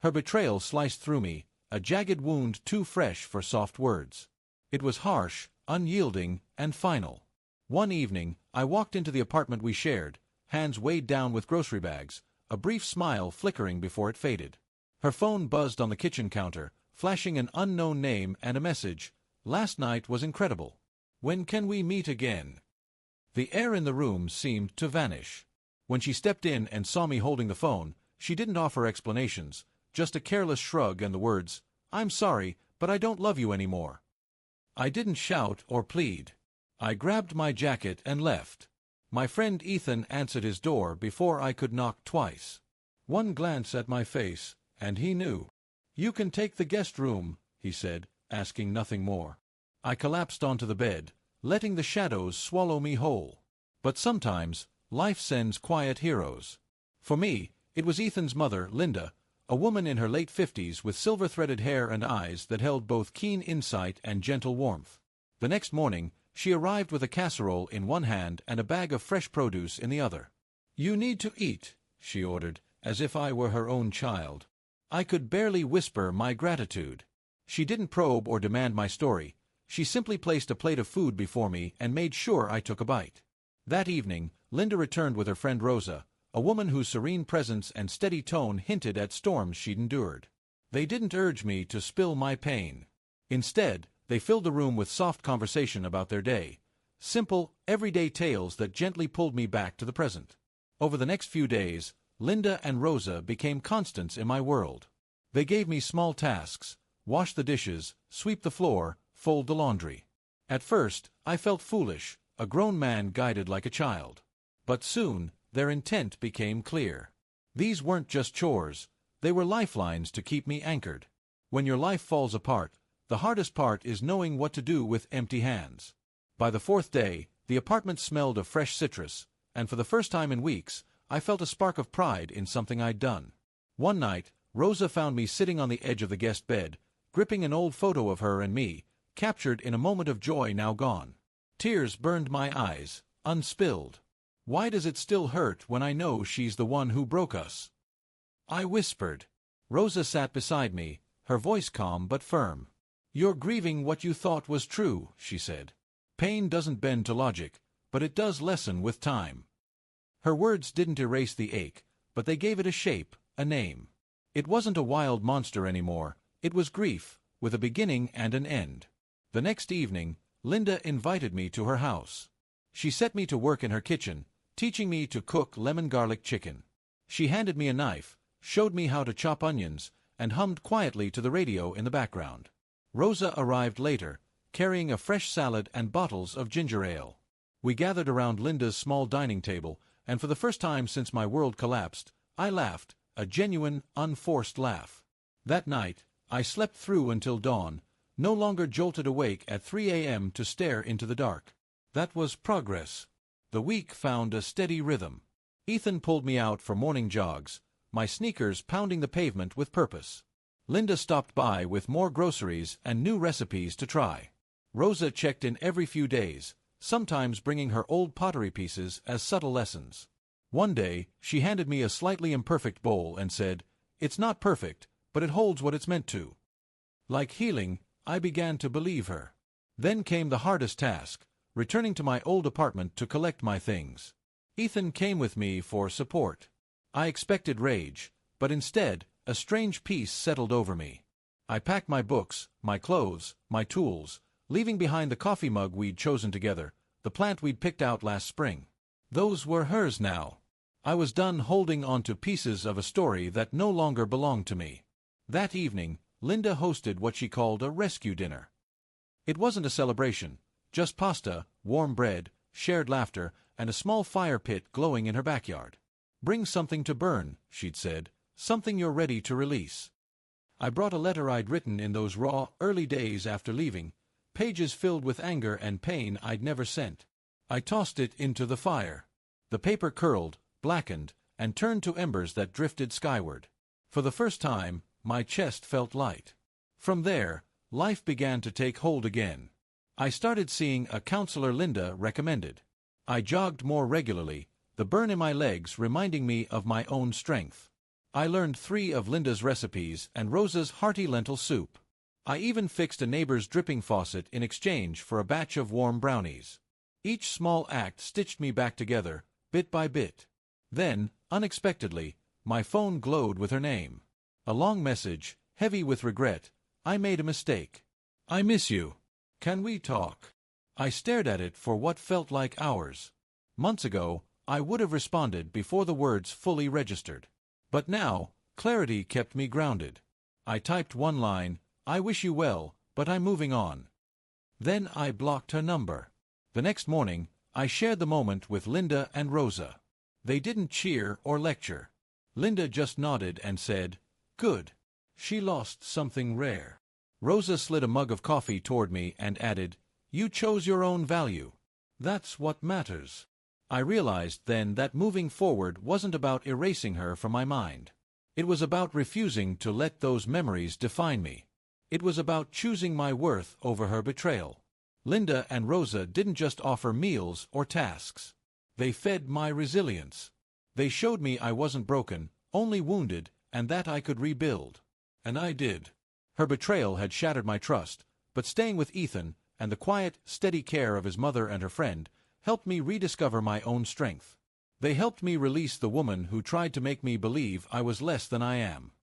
Her betrayal sliced through me, a jagged wound too fresh for soft words. It was harsh, unyielding, and final. One evening, I walked into the apartment we shared, hands weighed down with grocery bags, a brief smile flickering before it faded. Her phone buzzed on the kitchen counter, flashing an unknown name and a message. Last night was incredible. When can we meet again? The air in the room seemed to vanish. When she stepped in and saw me holding the phone, she didn't offer explanations, just a careless shrug and the words, "I'm sorry, but I don't love you anymore." I didn't shout or plead. I grabbed my jacket and left. My friend Ethan answered his door before I could knock twice. One glance at my face, and he knew. "You can take the guest room," he said, asking nothing more. I collapsed onto the bed, letting the shadows swallow me whole. But sometimes, life sends quiet heroes. For me, it was Ethan's mother, Linda, a woman in her late 50s with silver-threaded hair and eyes that held both keen insight and gentle warmth. The next morning, she arrived with a casserole in one hand and a bag of fresh produce in the other. "You need to eat," she ordered, as if I were her own child. I could barely whisper my gratitude. She didn't probe or demand my story. She simply placed a plate of food before me and made sure I took a bite. That evening, Linda returned with her friend Rosa, a woman whose serene presence and steady tone hinted at storms she'd endured. They didn't urge me to spill my pain. Instead, they filled the room with soft conversation about their day, simple, everyday tales that gently pulled me back to the present. Over the next few days, Linda and Rosa became constants in my world. They gave me small tasks: wash the dishes, sweep the floor, fold the laundry. At first, I felt foolish, a grown man guided like a child. But soon, their intent became clear. These weren't just chores, they were lifelines to keep me anchored. When your life falls apart, the hardest part is knowing what to do with empty hands. By the fourth day, the apartment smelled of fresh citrus, and for the first time in weeks, I felt a spark of pride in something I'd done. One night, Rosa found me sitting on the edge of the guest bed, gripping an old photo of her and me, captured in a moment of joy now gone. Tears burned my eyes, unspilled. Why does it still hurt when I know she's the one who broke us? I whispered. Rosa sat beside me, her voice calm but firm. "You're grieving what you thought was true," she said. "Pain doesn't bend to logic, but it does lessen with time." Her words didn't erase the ache, but they gave it a shape, a name. It wasn't a wild monster anymore, it was grief, with a beginning and an end. The next evening, Linda invited me to her house. She set me to work in her kitchen, teaching me to cook lemon garlic chicken. She handed me a knife, showed me how to chop onions, and hummed quietly to the radio in the background. Rosa arrived later, carrying a fresh salad and bottles of ginger ale. We gathered around Linda's small dining table, and for the first time since my world collapsed, I laughed, a genuine, unforced laugh. That night, I slept through until dawn, no longer jolted awake at 3 a.m. to stare into the dark. That was progress. The week found a steady rhythm. Ethan pulled me out for morning jogs, my sneakers pounding the pavement with purpose. Linda stopped by with more groceries and new recipes to try. Rosa checked in every few days, sometimes bringing her old pottery pieces as subtle lessons. One day, she handed me a slightly imperfect bowl and said, "It's not perfect, but it holds what it's meant to." Like healing, I began to believe her. Then came the hardest task, returning to my old apartment to collect my things. Ethan came with me for support. I expected rage, but instead, a strange peace settled over me. I packed my books, my clothes, my tools, leaving behind the coffee mug we'd chosen together, the plant we'd picked out last spring. Those were hers now. I was done holding on to pieces of a story that no longer belonged to me. That evening, Linda hosted what she called a rescue dinner. It wasn't a celebration, just pasta, warm bread, shared laughter, and a small fire pit glowing in her backyard. "Bring something to burn," she'd said, "something you're ready to release." I brought a letter I'd written in those raw, early days after leaving, pages filled with anger and pain I'd never sent. I tossed it into the fire. The paper curled, blackened, and turned to embers that drifted skyward. For the first time, my chest felt light. From there, life began to take hold again. I started seeing a counselor Linda recommended. I jogged more regularly, the burn in my legs reminding me of my own strength. I learned 3 of Linda's recipes and Rosa's hearty lentil soup. I even fixed a neighbor's dripping faucet in exchange for a batch of warm brownies. Each small act stitched me back together, bit by bit. Then, unexpectedly, my phone glowed with her name. A long message, heavy with regret. I made a mistake. I miss you. Can we talk? I stared at it for what felt like hours. Months ago, I would have responded before the words fully registered. But now, clarity kept me grounded. I typed one line, I wish you well, but I'm moving on. Then I blocked her number. The next morning, I shared the moment with Linda and Rosa. They didn't cheer or lecture. Linda just nodded and said, "Good. She lost something rare." Rosa slid a mug of coffee toward me and added, "You chose your own value. That's what matters." I realized then that moving forward wasn't about erasing her from my mind. It was about refusing to let those memories define me. It was about choosing my worth over her betrayal. Linda and Rosa didn't just offer meals or tasks. They fed my resilience. They showed me I wasn't broken, only wounded, and that I could rebuild. And I did. Her betrayal had shattered my trust, but staying with Ethan, and the quiet, steady care of his mother and her friend, helped me rediscover my own strength. They helped me release the woman who tried to make me believe I was less than I am.